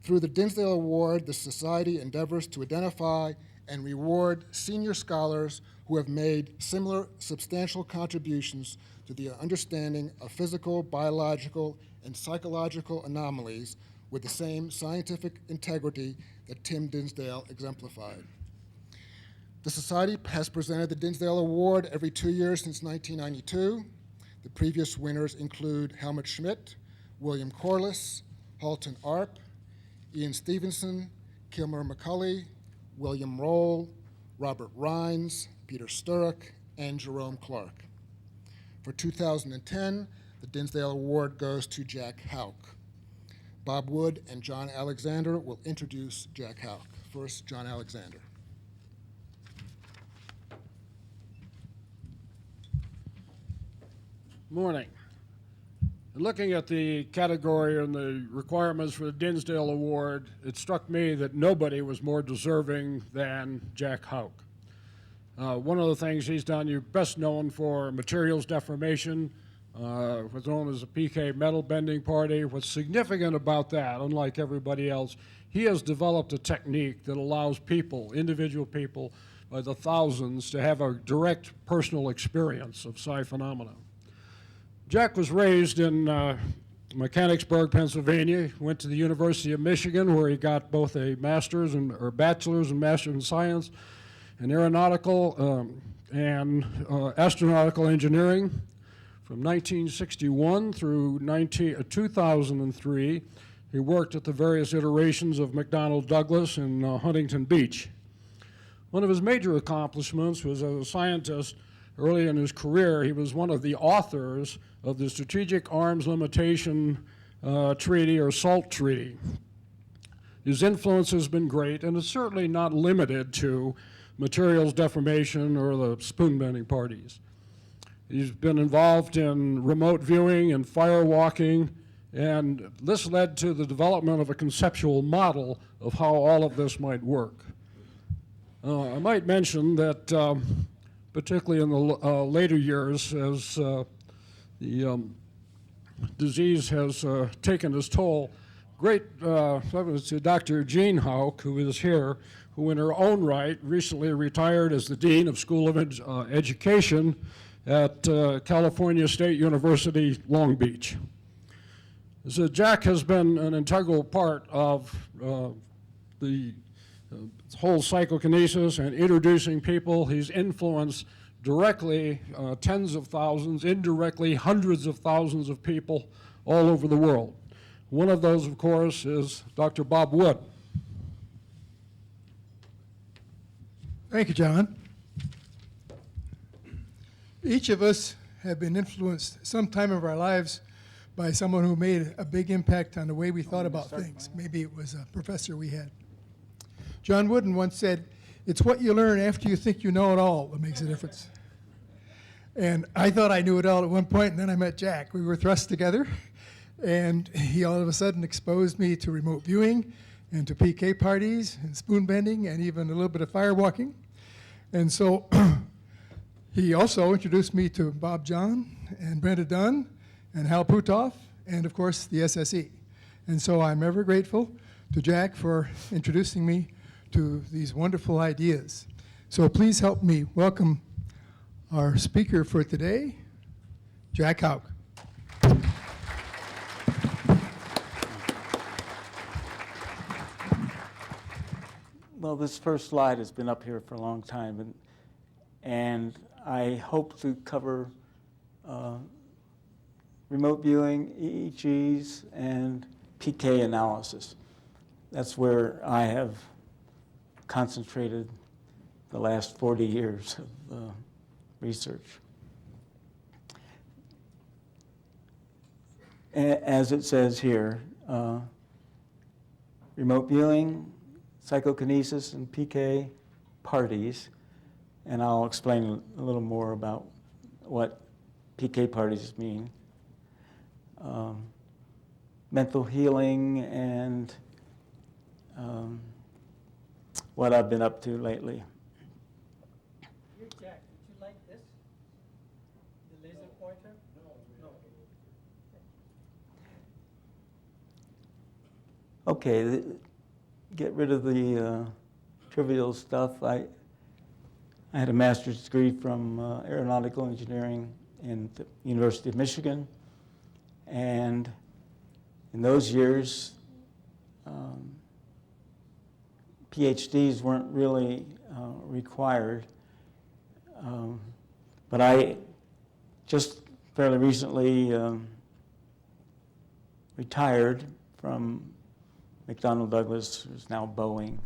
Through the Dinsdale Award, the Society endeavors to identify and reward senior scholars who have made similar substantial contributions to the understanding of physical, biological, and psychological anomalies with the same scientific integrity that Tim Dinsdale exemplified. The Society has presented the Dinsdale Award every 2 years since 1992. The previous winners include Helmut Schmidt, William Corliss, Halton Arp, Ian Stevenson, Kilmer McCulley, William Roll, Robert Rhines, Peter Sturrock, and Jerome Clark. For 2010, the Dinsdale Award goes to Jack Houck. Bob Wood and John Alexander will introduce Jack Houck. First, John Alexander. Morning. Looking at the category and the requirements for the Dinsdale Award, it struck me that nobody was more deserving than Jack Houck. One of the things he's done, you're best known for materials deformation, what's known as a PK metal bending party. What's significant about that, unlike everybody else, he has developed a technique that allows people, individual people, by the thousands, to have a direct personal experience of psi phenomena. Jack was raised in Mechanicsburg, Pennsylvania. Went to the University of Michigan, where he got both a bachelor's and master's in science in aeronautical and astronautical engineering. From 1961 through 2003, he worked at the various iterations of McDonnell Douglas in Huntington Beach. One of his major accomplishments was as a scientist. Early in his career, he was one of the authors of the Strategic Arms Limitation Treaty, or SALT Treaty. His influence has been great, and it's certainly not limited to materials deformation or the spoon bending parties. He's been involved in remote viewing and firewalking, and this led to the development of a conceptual model of how all of this might work. I might mention that particularly in the later years, as the disease has taken its toll, Dr. Jean Houck, who is here, who in her own right recently retired as the Dean of School of Education at California State University, Long Beach. So Jack has been an integral part of the whole psychokinesis and introducing people. He's influenced directly tens of thousands, indirectly hundreds of thousands of people all over the world. One of those, of course, is Dr. Bob Wood. Thank you, John. Each of us have been influenced sometime of our lives by someone who made a big impact on the way we thought about things. Maybe it was a professor we had. John Wooden once said, "It's what you learn after you think you know it all that makes a difference." And I thought I knew it all at one point, and then I met Jack. We were thrust together, and he all of a sudden exposed me to remote viewing and to PK parties and spoon bending and even a little bit of firewalking. And so he also introduced me to Bob John and Brenda Dunn and Hal Putoff and, of course, the SSE. And so I'm ever grateful to Jack for introducing me to these wonderful ideas. So please help me welcome our speaker for today, Jack Houck. Well, this first slide has been up here for a long time, and I hope to cover remote viewing, EEGs, and PK analysis. That's where I have concentrated the last 40 years of research. As it says here, remote viewing, psychokinesis, and PK parties, and I'll explain a little more about what PK parties mean. Mental healing and what I've been up to lately. Jack, would you like this? The laser pointer? No. Okay, get rid of the trivial stuff. I had a master's degree from aeronautical engineering in the University of Michigan, and in those years, PhDs weren't really required, but I just fairly recently retired from McDonnell Douglas, who's now Boeing,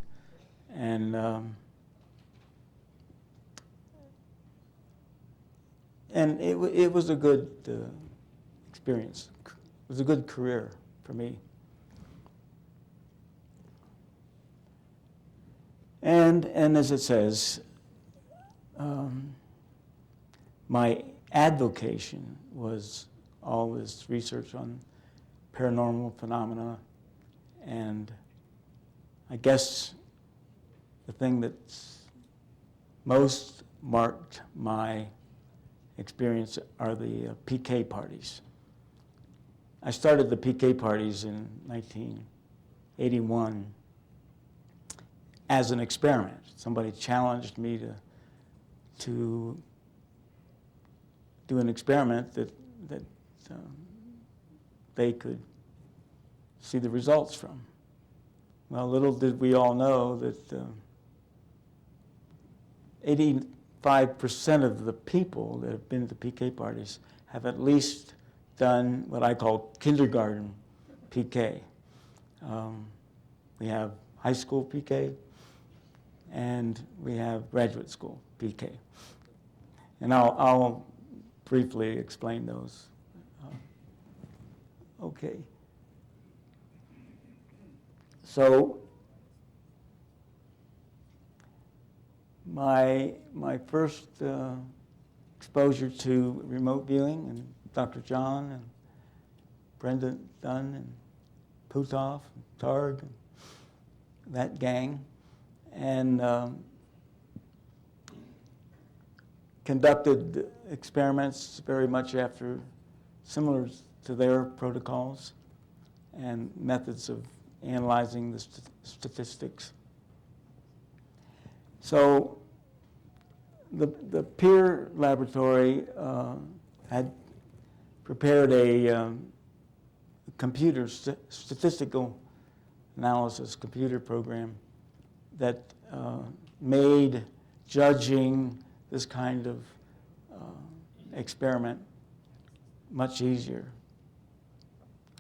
and it was a good experience. It was a good career for me. And as it says, my advocation was all this research on paranormal phenomena, and I guess the thing that's most marked my experience are the PK parties. I started the PK parties in 1981 as an experiment. Somebody challenged me to do an experiment that they could see the results from. Well, little did we all know that 85% of the people that have been to PK parties have at least done what I call kindergarten PK. We have high school PK, and we have graduate school PK. And I'll briefly explain those. Okay. So my first exposure to remote viewing, and Dr. John and Brenda Dunn and Putoff, and Targ, and that gang, and conducted experiments very much after similar to their protocols and methods of analyzing the statistics. So the peer laboratory had prepared a computer statistical analysis computer program that made judging this kind of experiment much easier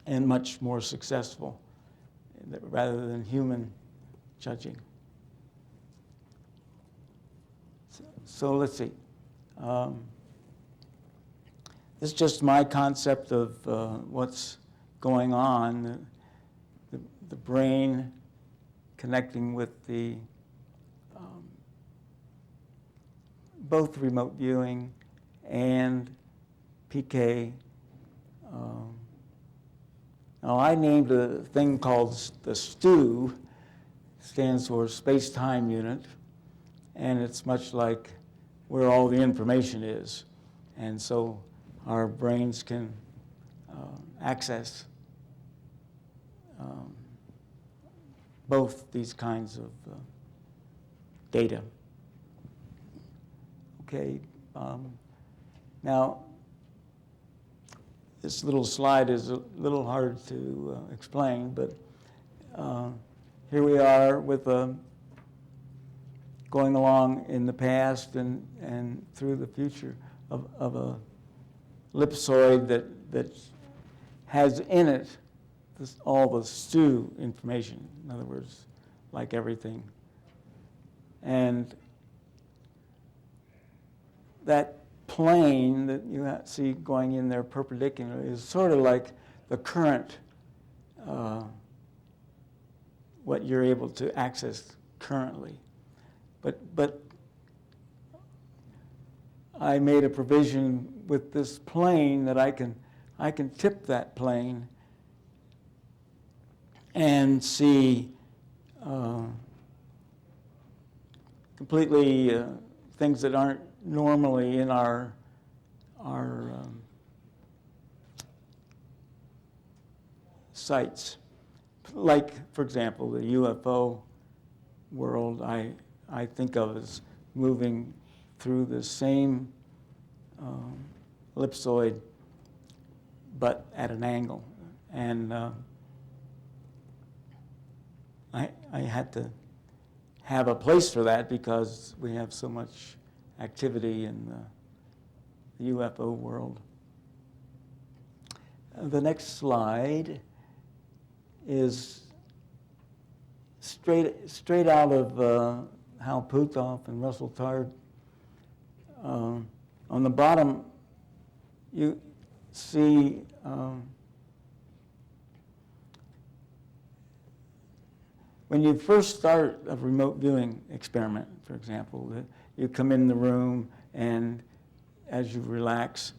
and much more successful rather than human judging. So let's see. This is just my concept of what's going on, the brain connecting with the both remote viewing and PK. Now I named a thing called the STU, stands for space-time unit, and it's much like where all the information is. And so our brains can access both these kinds of data. Okay, now this little slide is a little hard to explain, but here we are with going along in the past and through the future of a ellipsoid that has in it all the STU information, in other words, like everything. And that plane that you see going in there perpendicular is sort of like the current, what you're able to access currently. But I made a provision with this plane that I can tip that plane and see completely things that aren't normally in our sights. like, for example, the UFO world, I think of as moving through the same ellipsoid, but at an angle. And I had to have a place for that because we have so much activity in the UFO world. The next slide is straight out of Hal Puthoff and Russell Targ. On the bottom, you see when you first start a remote viewing experiment, for example, you come in the room and as you relax,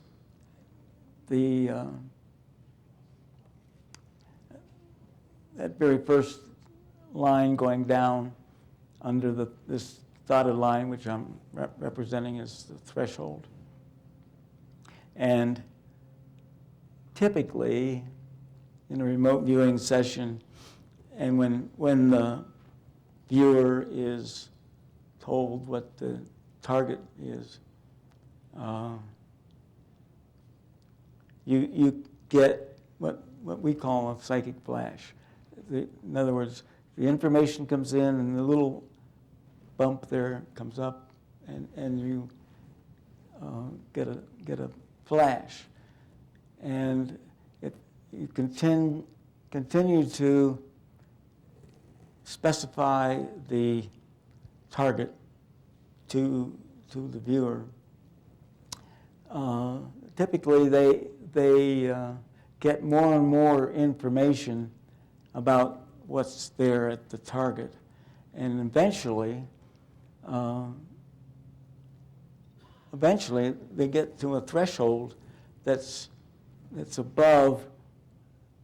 that very first line going down under this dotted line, which I'm representing as the threshold. And typically, in a remote viewing session, and when the viewer is told what the target is, you get what we call a psychic flash. In other words, the information comes in and the little bump there comes up, and you get a flash, and you continue to specify the target to the viewer. Typically, they get more and more information about what's there at the target, and eventually they get to a threshold that's above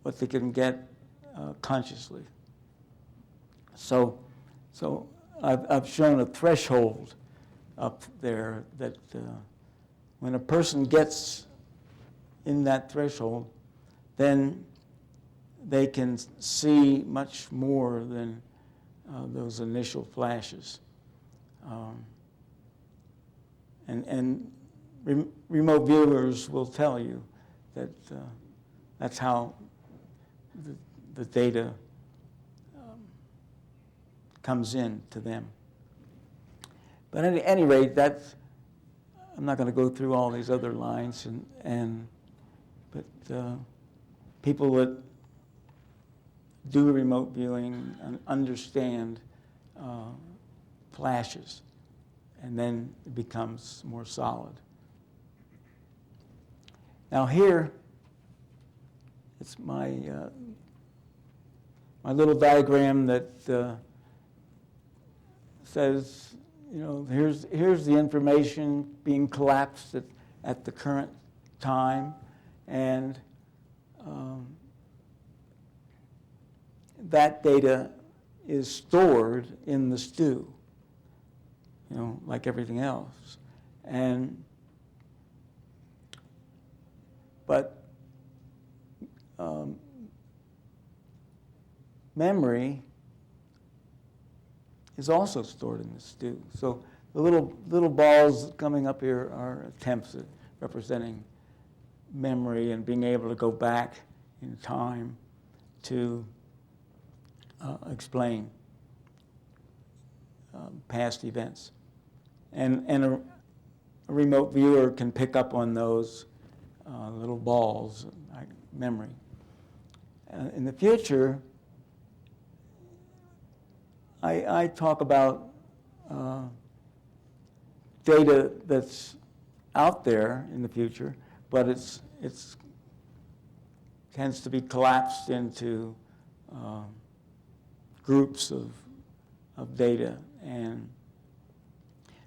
what they can get consciously. So I've shown a threshold up there that when a person gets in that threshold, then they can see much more than those initial flashes. And remote viewers will tell you that that's how the data comes in to them. But at any rate, I'm not going to go through all these other lines, but people that do remote viewing and understand flashes, and then it becomes more solid. Now here, it's my little diagram that says, here's the information being collapsed at the current time, and that data is stored in the stew, like everything else. But memory is also stored in the stew. So the little balls coming up here are attempts at representing memory and being able to go back in time to explain past events. And a remote viewer can pick up on those little balls, like memory. In the future, I talk about data that's out there in the future, but it's tends to be collapsed into groups of data, and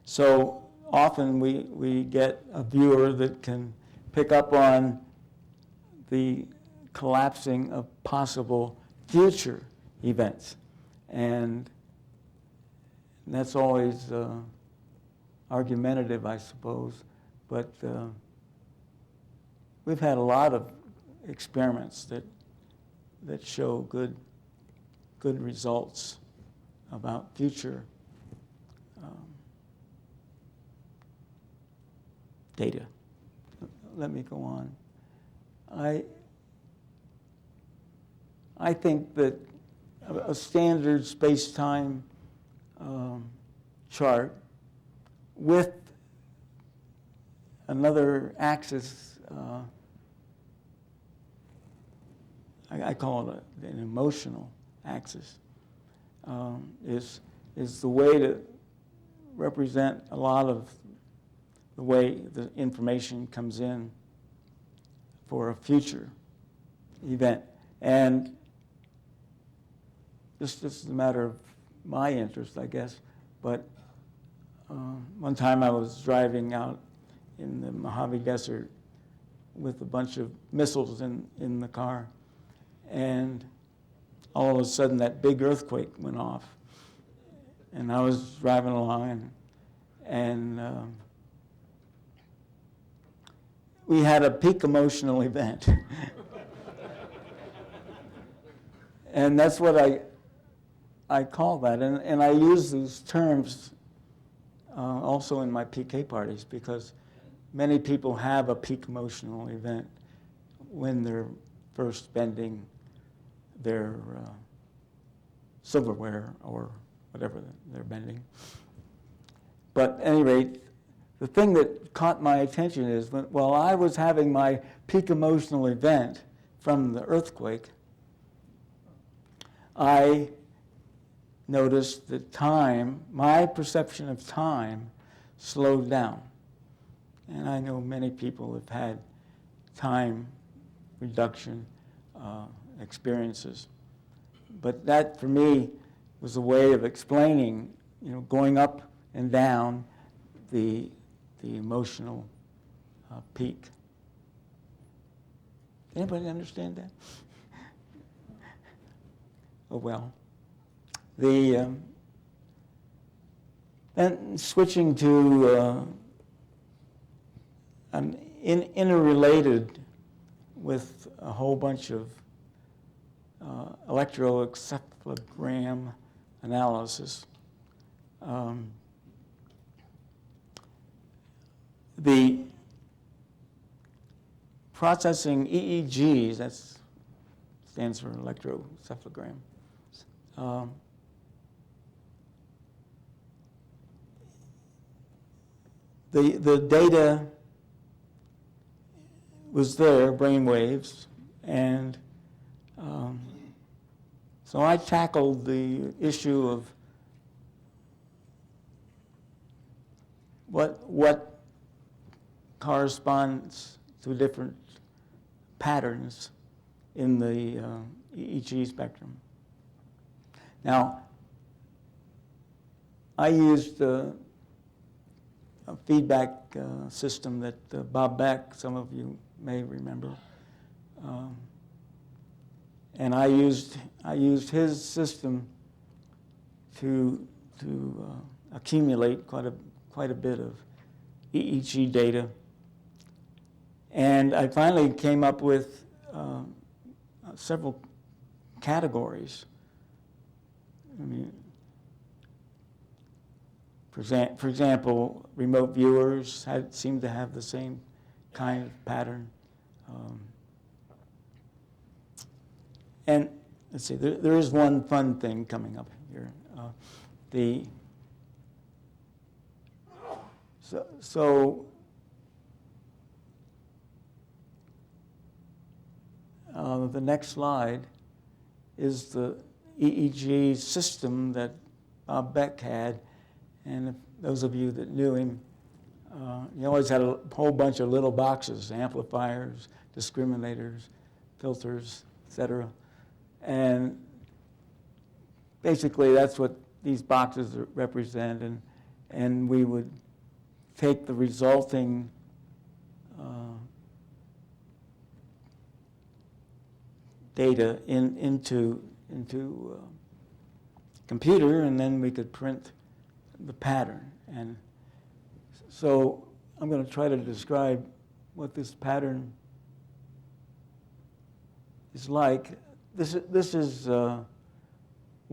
so often we get a viewer that can pick up on the collapsing of possible future events, and that's always argumentative, I suppose, but we've had a lot of experiments that show good good results about future data. Let me go on. I think that a standard space-time chart with another axis, I call it an emotional axis, is the way to represent a lot of the way the information comes in for a future event. And this is a matter of my interest, I guess, but one time I was driving out in the Mojave Desert with a bunch of missiles in the car, and all of a sudden that big earthquake went off, and I was driving along, and we had a peak emotional event. And that's what I call that, and I use these terms also in my PK parties, because many people have a peak emotional event when they're first bending their silverware or whatever they're bending. But at any rate, the thing that caught my attention is while I was having my peak emotional event from the earthquake, I noticed that time, my perception of time, slowed down. And I know many people have had time reduction experiences. But that, for me, was a way of explaining, going up and down the emotional peak. Anybody understand that? Oh, well. Then switching to an interrelated with a whole bunch of electroencephalogram analysis. The processing EEGs, that stands for electroencephalogram, the data was there, brain waves, and so I tackled the issue of what corresponds to different patterns in the EEG spectrum. Now, I used a feedback system that Bob Beck, some of you may remember, and I used his system to accumulate quite a bit of EEG data, and I finally came up with several categories. I mean, for example, remote viewers seem to have the same kind of pattern. And let's see, there is one fun thing coming up here. The next slide is the EEG system that Bob Beck had, and if those of you that knew him, he always had a whole bunch of little boxes, amplifiers, discriminators, filters, etc. And basically that's what these boxes represent, and we would take the resulting data into computer, and then we could print the pattern. And so I'm going to try to describe what this pattern is like. This is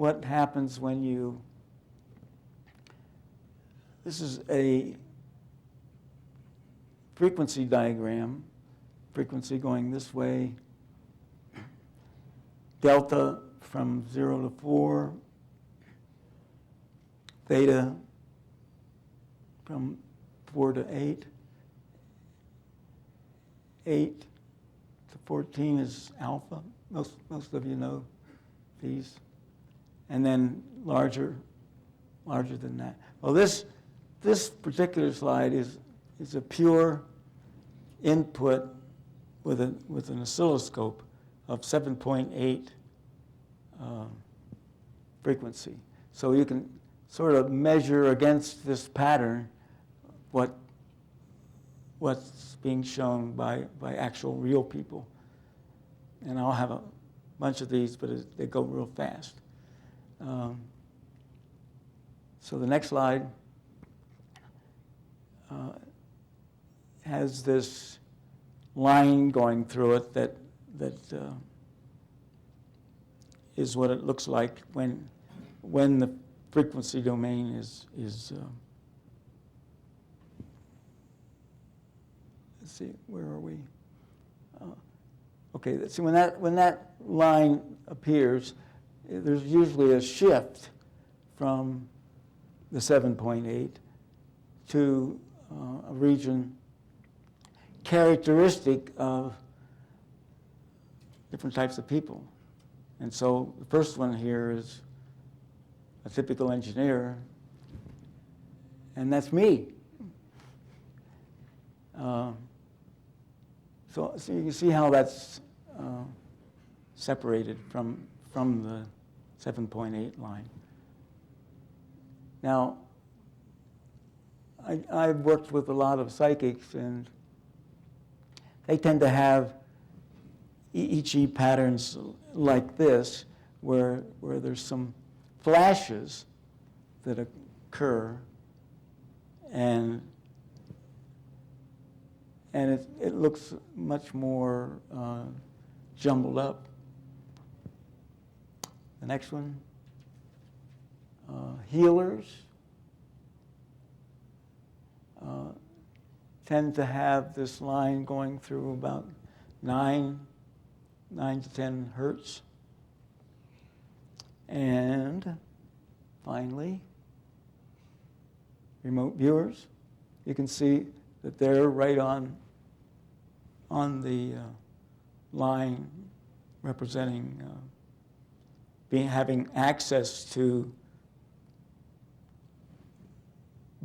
what happens when you, this is a frequency diagram, frequency going this way, delta from 0 to 4, theta from 4 to 8, 8 to 14 is alpha. Most of you know these. And then larger than that. Well, this particular slide is a pure input with an oscilloscope of 7.8 frequency. So you can sort of measure against this pattern what's being shown by actual real people. And I'll have a bunch of these, but they go real fast. So the next slide has this line going through it that is what it looks like when the frequency domain is let's see, where are we? Okay, so when that line appears, there's usually a shift from the 7.8 to a region characteristic of different types of people. And so the first one here is a typical engineer, and that's me. So you can see how that's separated from the 7.8 line. Now, I've worked with a lot of psychics, and they tend to have EEG patterns like this, where there's some flashes that occur, and it looks much more jumbled up. The next one, healers tend to have this line going through about 9 to 10 hertz. And finally, remote viewers. You can see that they're right on the line representing having access to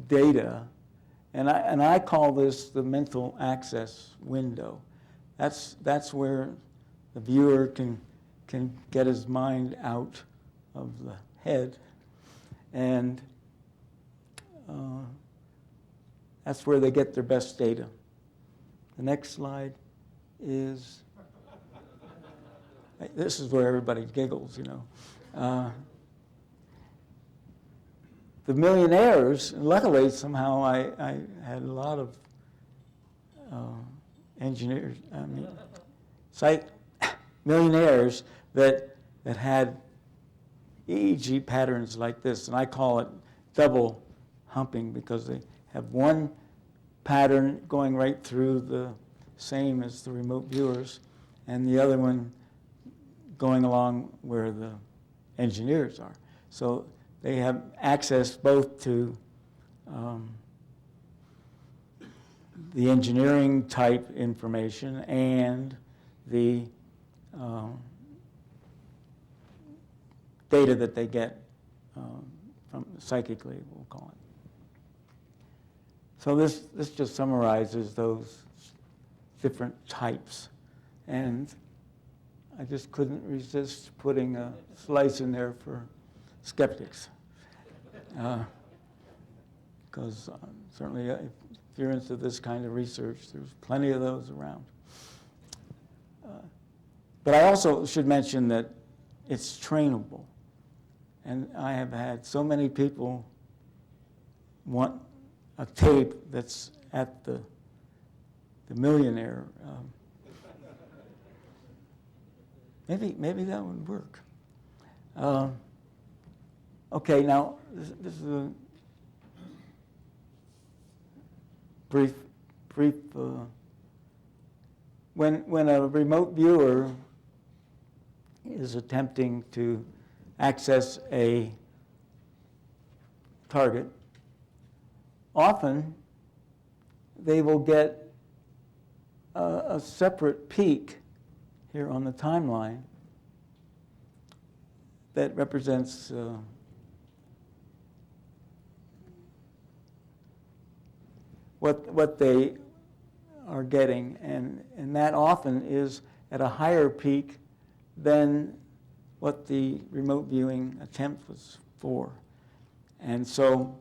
data, and I call this the mental access window. That's where the viewer can get his mind out of the head, and that's where they get their best data. The next slide is, this is where everybody giggles, you know. The millionaires, and luckily somehow I had a lot of engineers, millionaires that had EEG patterns like this, and I call it double humping because they have one pattern going right through the same as the remote viewers, and the other one going along where the engineers are. So they have access both to the engineering type information and the data that they get from psychically, we'll call it. So this just summarizes those different types, and I just couldn't resist putting a slice in there for skeptics, because certainly if you're into this kind of research, there's plenty of those around. But I also should mention that it's trainable, and I have had so many people want a tape that's at the millionaire. Maybe that would work. Okay, now this is a brief. When a remote viewer is attempting to access a target, often they will get a separate peak here on the timeline that represents what they are getting, and that often is at a higher peak than what the remote viewing attempt was for. And so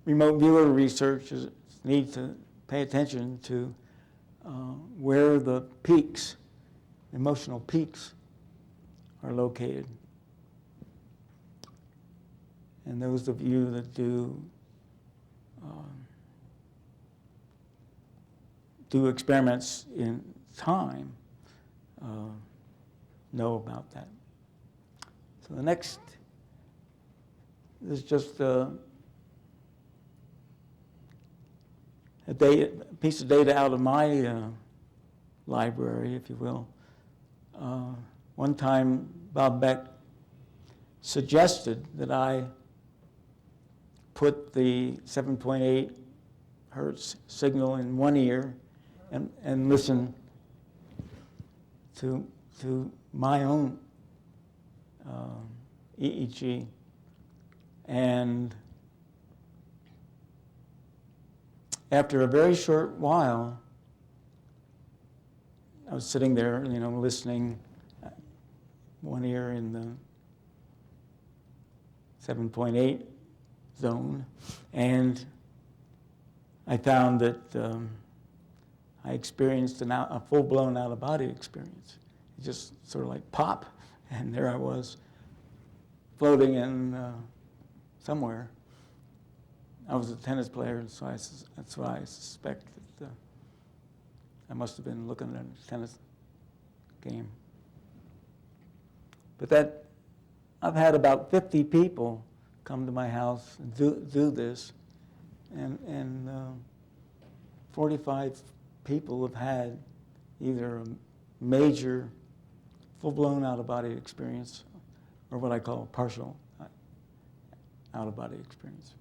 remote viewer researchers need to pay attention to where the peaks, emotional peaks, are located. And those of you that do experiments in time know about that. So the next is just a piece of data out of my library, if you will. One time, Bob Beck suggested that I put the 7.8 hertz signal in one ear and listen to my own EEG. And after a very short while, I was sitting there, listening, one ear in the 7.8 zone, and I found that I experienced a full-blown out-of-body experience. It just sort of like pop, and there I was, floating in somewhere. I was a tennis player, so that's why I suspect that I must have been looking at a tennis game. But I've had about 50 people come to my house and do this, and 45 people have had either a major full-blown out-of-body experience or what I call a partial out-of-body experience.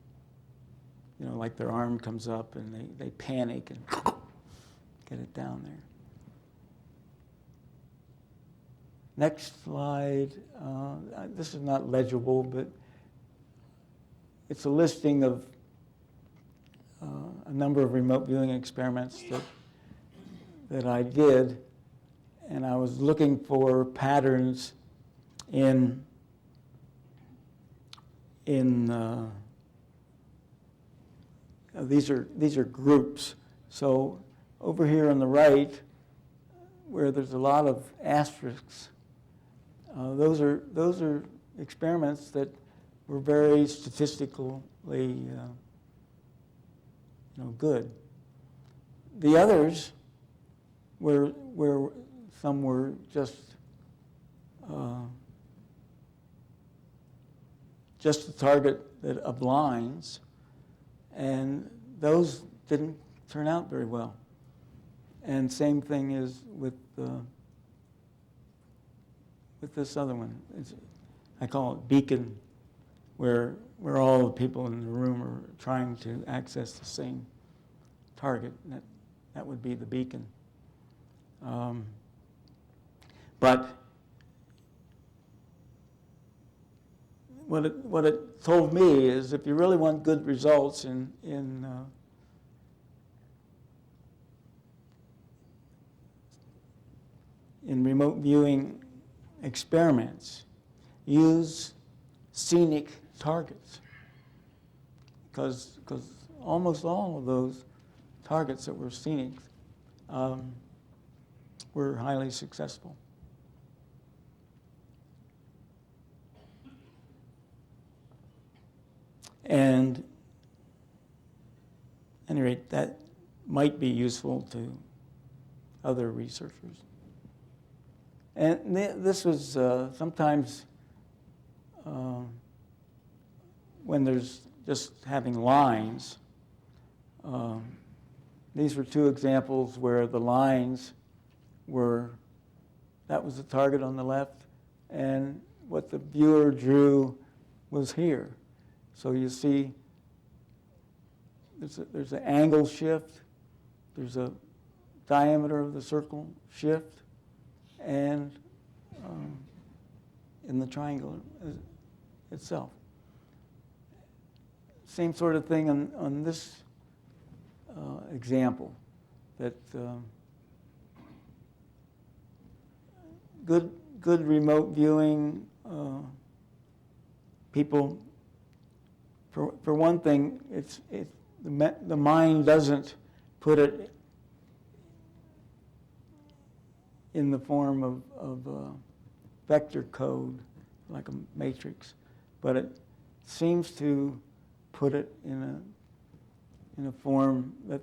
Like their arm comes up and they panic and get it down there. Next slide. This is not legible, but it's a listing of a number of remote viewing experiments that I did, and I was looking for patterns in these are groups. So over here on the right, where there's a lot of asterisks, those are experiments that were very statistically good. The others where some were just the target of lines, and those didn't turn out very well. And same thing is with this other one. I call it beacon, where all the people in the room are trying to access the same target. That would be the beacon. But what it told me is, if you really want good results in remote viewing experiments, use scenic targets, because almost all of those targets that were scenic were highly successful. And at any rate, that might be useful to other researchers. And this was sometimes when there's just having lines. These were two examples where the lines were, that was the target on the left, and what the viewer drew was here. So you see there's an angle shift, there's a diameter of the circle shift, and in the triangle itself. Same sort of thing on this example, that good remote viewing people. For one thing, the mind doesn't put it in the form of vector code like a matrix, but it seems to put it in a form that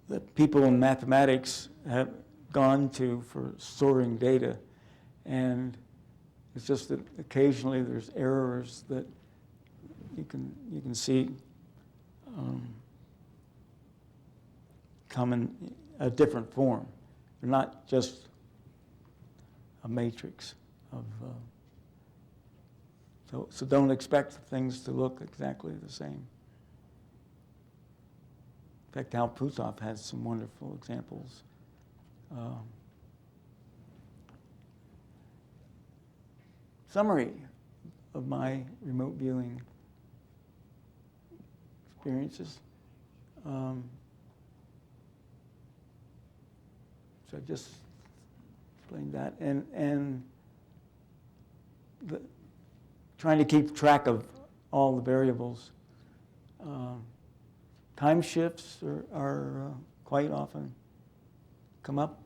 that people in mathematics have gone to for storing data, and it's just that occasionally there's errors that you can see come in a different form. They're not just a matrix of. So don't expect things to look exactly the same. In fact, Al Puthoff has some wonderful examples. Summary of my remote viewing experiences. So I just explained that, and trying to keep track of all the variables. Time shifts are quite often come up.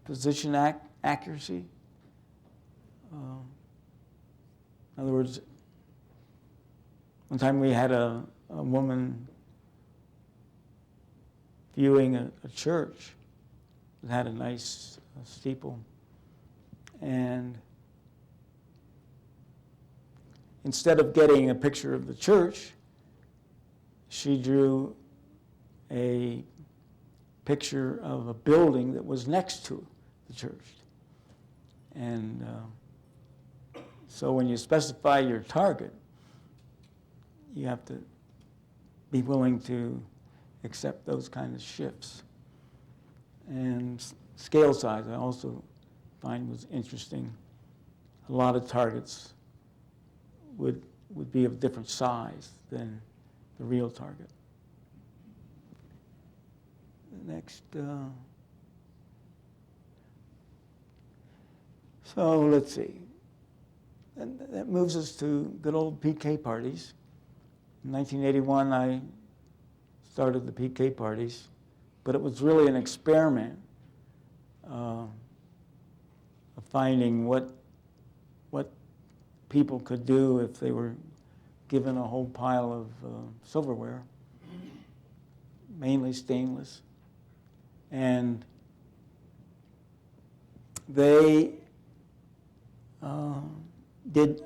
Position accuracy. In other words, one time we had a woman viewing a church that had a nice steeple, and instead of getting a picture of the church, she drew a picture of a building that was next to the church. And so when you specify your target, you have to be willing to accept those kind of shifts. And scale size, I also find was interesting. A lot of targets would be of different size than the real target. Next. So let's see. And that moves us to good old PK parties. In 1981, I started the PK parties, but it was really an experiment of finding what people could do if they were given a whole pile of silverware, mainly stainless. And they did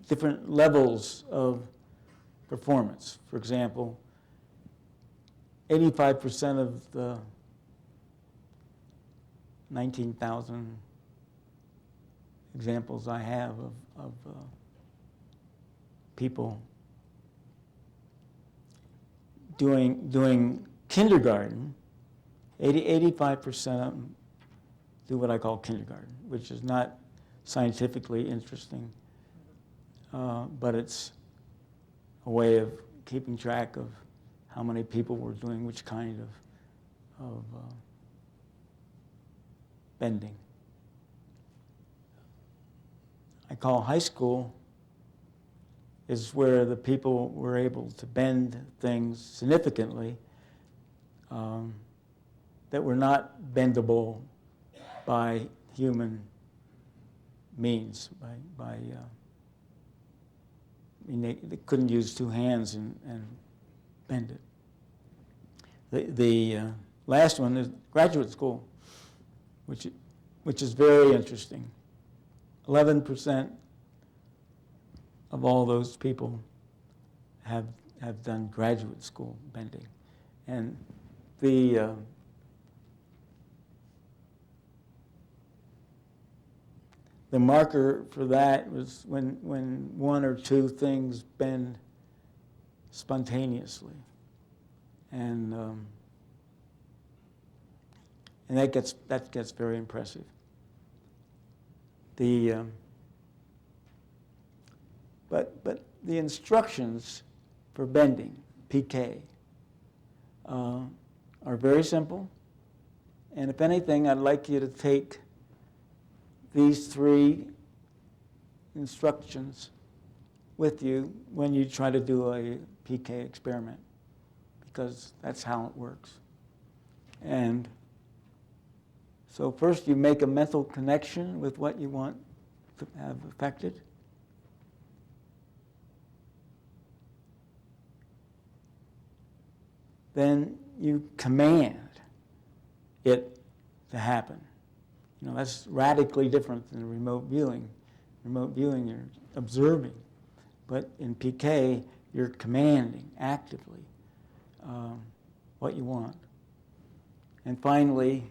different levels of performance. For example, 85% of the 19,000 examples I have of people doing kindergarten, 85% of them do what I call kindergarten, which is not scientifically interesting, but it's a way of keeping track of how many people were doing which kind of bending. I call high school is where the people were able to bend things significantly that were not bendable by human means. I mean, they couldn't use two hands and bend it. The last one is graduate school, which which is very interesting. 11% of all those people have done graduate school bending. And the marker for that was when one or two things bend spontaneously. And that gets very impressive. But the instructions for bending, PK, are very simple. And if anything, I'd like you to take these 3 instructions with you when you try to do a PK experiment, because that's how it works. And so first you make a mental connection with what you want to have affected. Then you command it to happen. You know, that's radically different than remote viewing. Remote viewing, you're observing. But in PK, you're commanding actively what you want. And finally,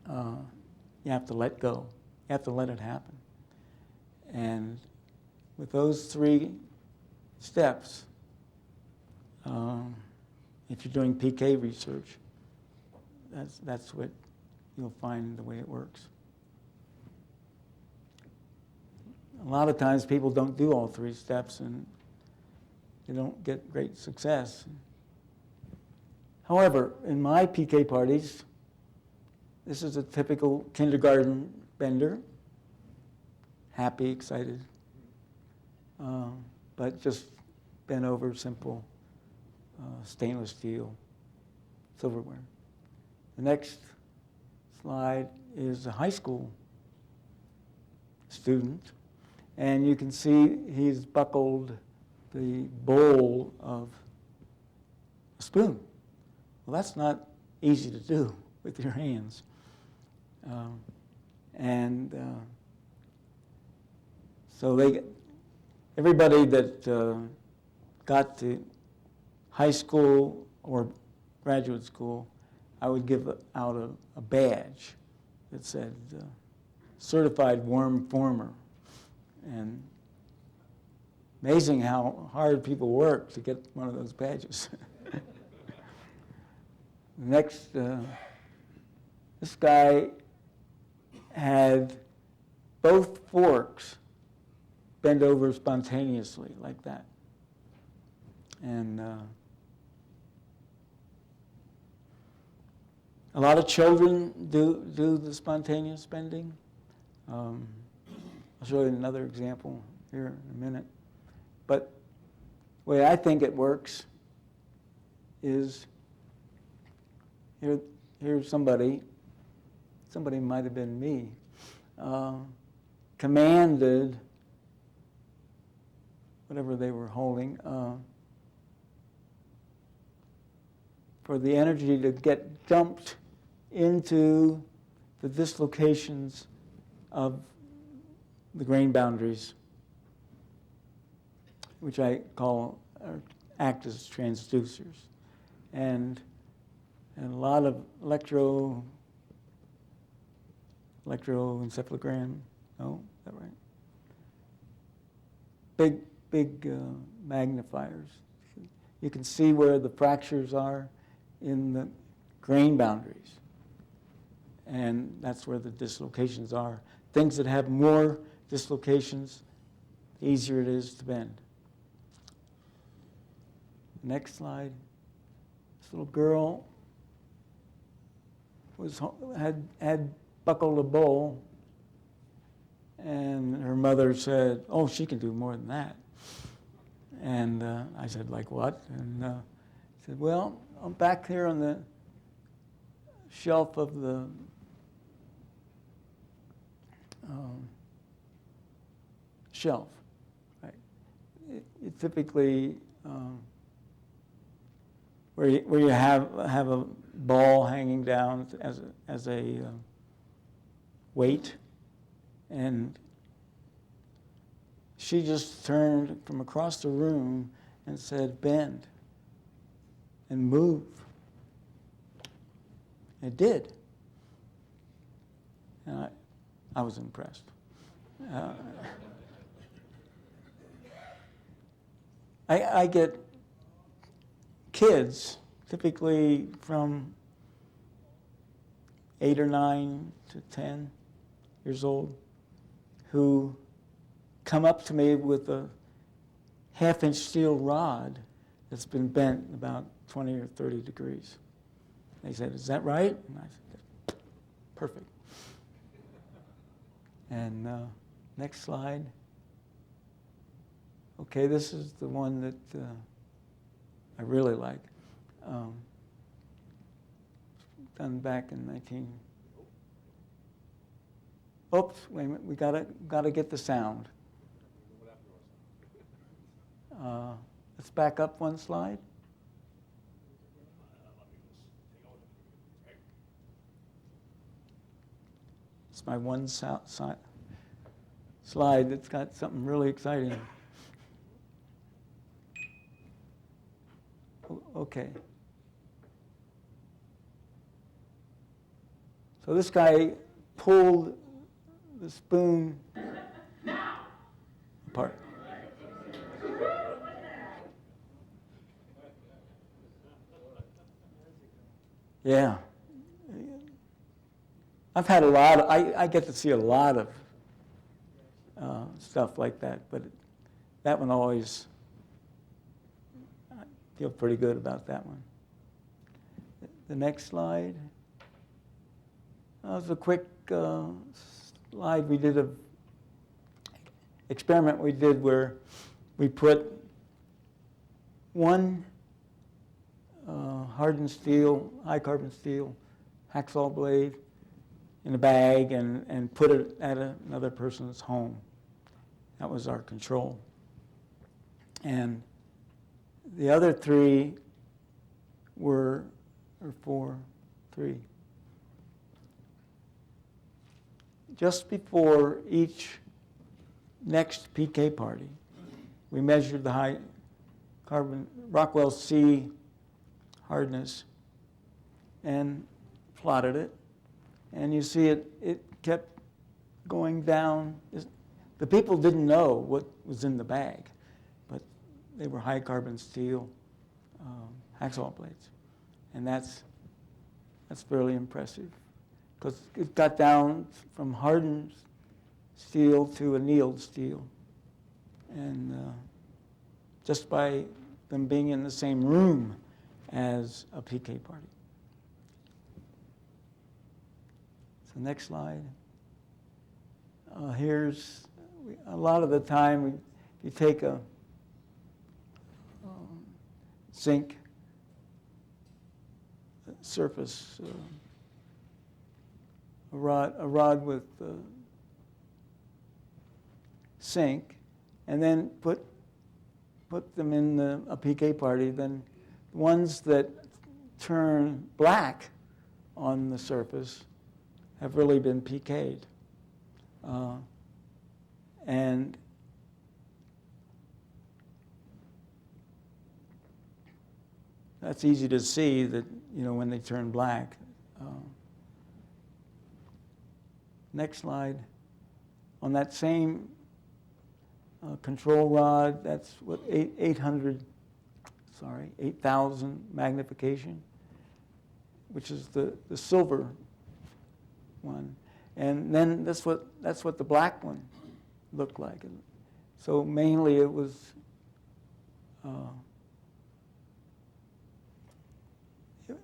you have to let go. You have to let it happen. And with those 3 steps, if you're doing PK research, that's what you'll find the way it works. A lot of times people don't do all 3 steps and they don't get great success. However, in my PK parties, this is a typical kindergarten bender, happy, excited, but just bent over simple stainless steel silverware. The next slide is a high school student, and you can see he's buckled the bowl of a spoon. Well, that's not easy to do with your hands. So everybody that got to high school or graduate school, I would give out a badge that said certified worm former. And amazing how hard people work to get one of those badges. Next, this guy had both forks bend over spontaneously like that. And a lot of children do the spontaneous bending. I'll show you another example here in a minute. But the way I think it works is here's somebody might have been me, commanded whatever they were holding for the energy to get dumped into the dislocations of the grain boundaries, which I call act as transducers. And a lot of electroencephalogram, no, is that right? Big magnifiers. You can see where the fractures are in the grain boundaries. And that's where the dislocations are. Things that have more dislocations, the easier it is to bend. Next slide. This little girl had buckled a bowl, and her mother said, "Oh, she can do more than that." And I said, "Like what?" And she said, "Well, I'm back here on the shelf of the shelf, right? It typically where you have a ball hanging down as a wait. And she just turned from across the room and said, bend and move. It did. And I was impressed. I get kids, typically from 8 or 9 to 10 years old, who come up to me with a half-inch steel rod that's been bent about 20 or 30 degrees. They said, is that right? And I said, perfect. And next slide. Okay, this is the one that I really like. Done back in 19... Oops, wait a minute, we gotta get the sound. Let's back up one slide. It's my one slide that's got something really exciting. Okay. So this guy pulled the spoon apart. Yeah. I've had a lot of, I get to see a lot of stuff like that, but that one always, I feel pretty good about that one. The next slide. That was a quick slide we did of experiment we did where we put one hardened steel, high carbon steel hacksaw blade in a bag and put it at another person's home. That was our control. And the other three were, or four, three. Just before each next PK party, we measured the high carbon Rockwell C hardness and plotted it. And you see it kept going down. The people didn't know what was in the bag, but they were high carbon steel hacksaw blades. And that's fairly impressive, because it got down from hardened steel to annealed steel. And just by them being in the same room as a PK party. So next slide. Here's, a lot of the time, you take a zinc surface, a rod with zinc, and then put them in a PK party. Then ones that turn black on the surface have really been PK'd. And that's easy to see that, when they turn black. Next slide. On that same control rod, that's what, 8,000 magnification, which is the silver one. And then that's what the black one looked like. So mainly it was it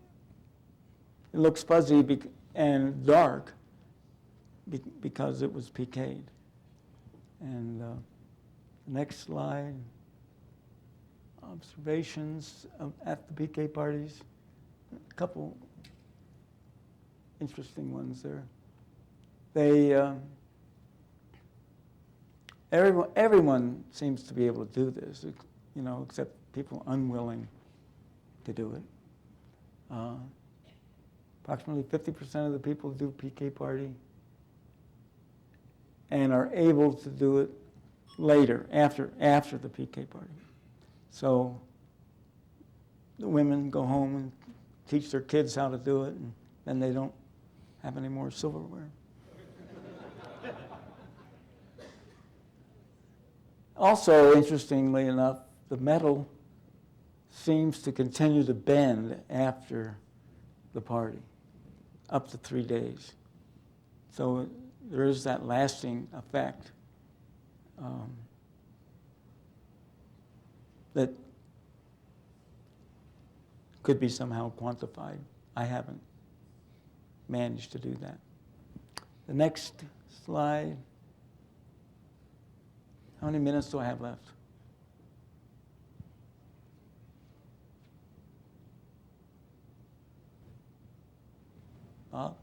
looks fuzzy and dark because it was PK'd. And the next slide, observations at the PK parties. A couple interesting ones there. They, everyone seems to be able to do this, except people unwilling to do it. Approximately 50% of the people do PK party and are able to do it later, after the PK party. So the women go home and teach their kids how to do it, and then they don't have any more silverware. Also, interestingly enough, the metal seems to continue to bend after the party, up to 3 days. So there is that lasting effect that could be somehow quantified. I haven't managed to do that. The next slide. How many minutes do I have left? Bob?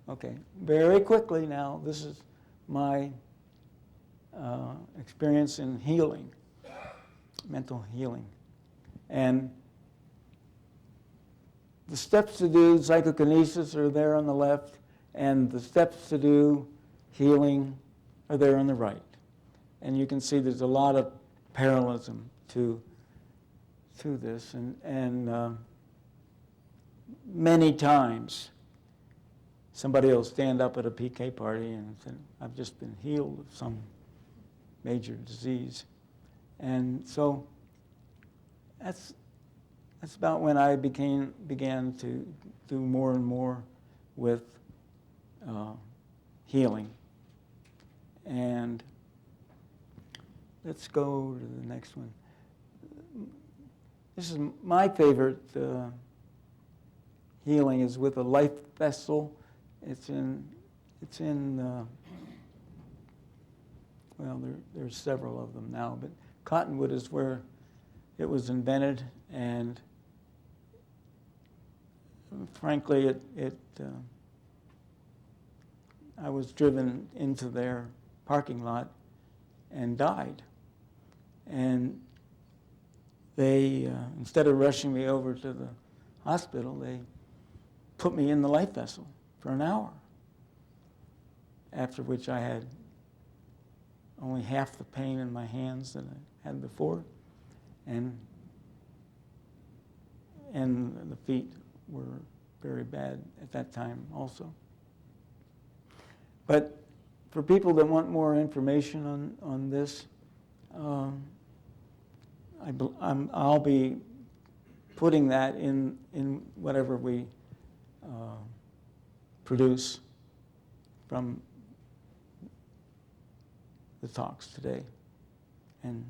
Okay, very quickly now, this is my experience in healing, mental healing. And the steps to do psychokinesis are there on the left, and the steps to do healing are there on the right. And you can see there's a lot of parallelism to this. And many times, somebody will stand up at a PK party and say, I've just been healed of some major disease. And so that's about when I began to do more and more with healing. And let's go to the next one. This is my favorite healing is with a life vessel. It's in well, there's several of them now, but cottonwood is where it was invented, and frankly, I was driven into their parking lot and died. And they, instead of rushing me over to the hospital, they put me in the life vessel for an hour, after which I had only half the pain in my hands that I had before, and the feet were very bad at that time also. But for people that want more information on this, I'll be putting that in whatever we produce from the talks today and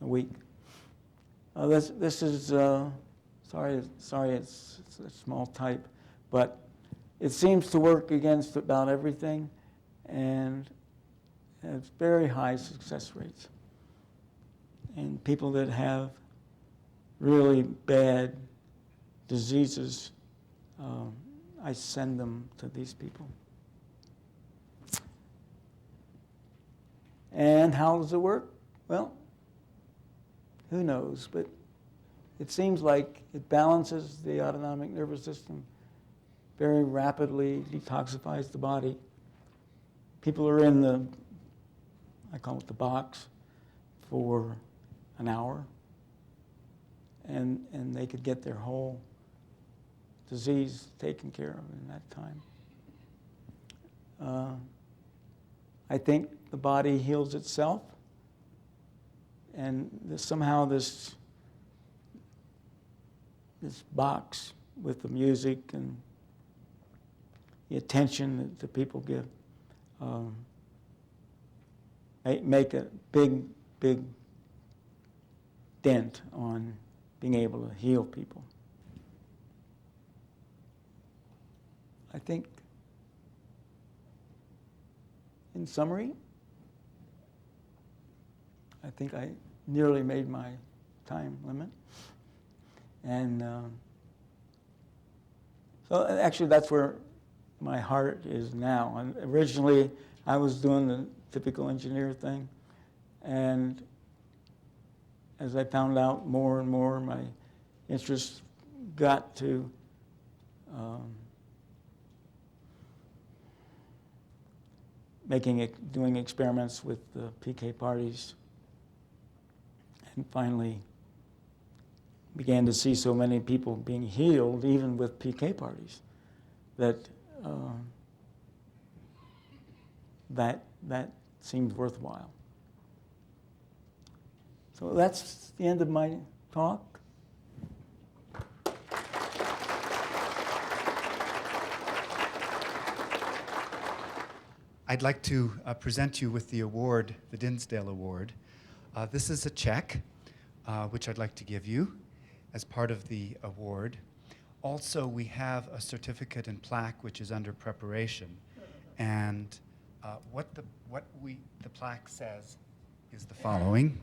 a week. This is sorry it's a small type, but it seems to work against about everything, and has very high success rates. And people that have really bad diseases, I send them to these people. And how does it work? Well, who knows, but it seems like it balances the autonomic nervous system, very rapidly detoxifies the body. People are in the, I call it the box, for an hour, and they could get their whole disease taken care of in that time. I think the body heals itself, and somehow this box with the music and the attention that the people give make a big dent on being able to heal people. I think, in summary, I think I nearly made my time limit. And so actually that's where my heart is now. And originally I was doing the typical engineer thing, and as I found out more and more, my interest got to doing experiments with PK parties, and finally began to see so many people being healed, even with PK parties, that that seemed worthwhile. So that's the end of my talk. I'd like to present you with the award, the Dinsdale Award. This is a check, which I'd like to give you as part of the award. Also, we have a certificate and plaque, which is under preparation. And what the plaque says is the following.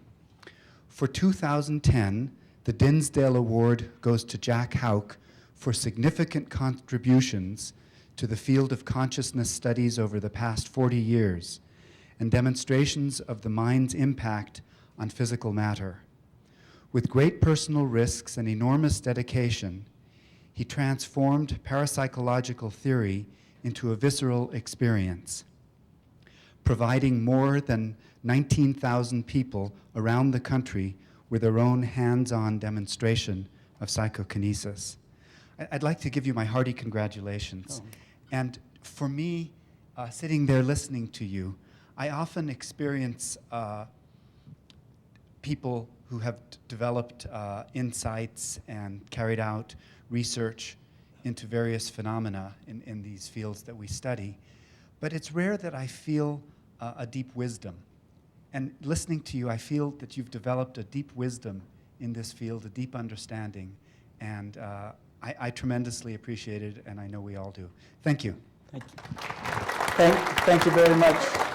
For 2010, the Dinsdale Award goes to Jack Houck for significant contributions to the field of consciousness studies over the past 40 years and demonstrations of the mind's impact on physical matter. With great personal risks and enormous dedication, he transformed parapsychological theory into a visceral experience, providing more than 19,000 people around the country with their own hands-on demonstration of psychokinesis. I'd like to give you my hearty congratulations. Oh. And for me, sitting there listening to you, I often experience people who have developed insights and carried out research into various phenomena in these fields that we study. But it's rare that I feel a deep wisdom. And listening to you, I feel that you've developed a deep wisdom in this field, a deep understanding. And I tremendously appreciate it, and I know we all do. Thank you. Thank you. Thank you very much.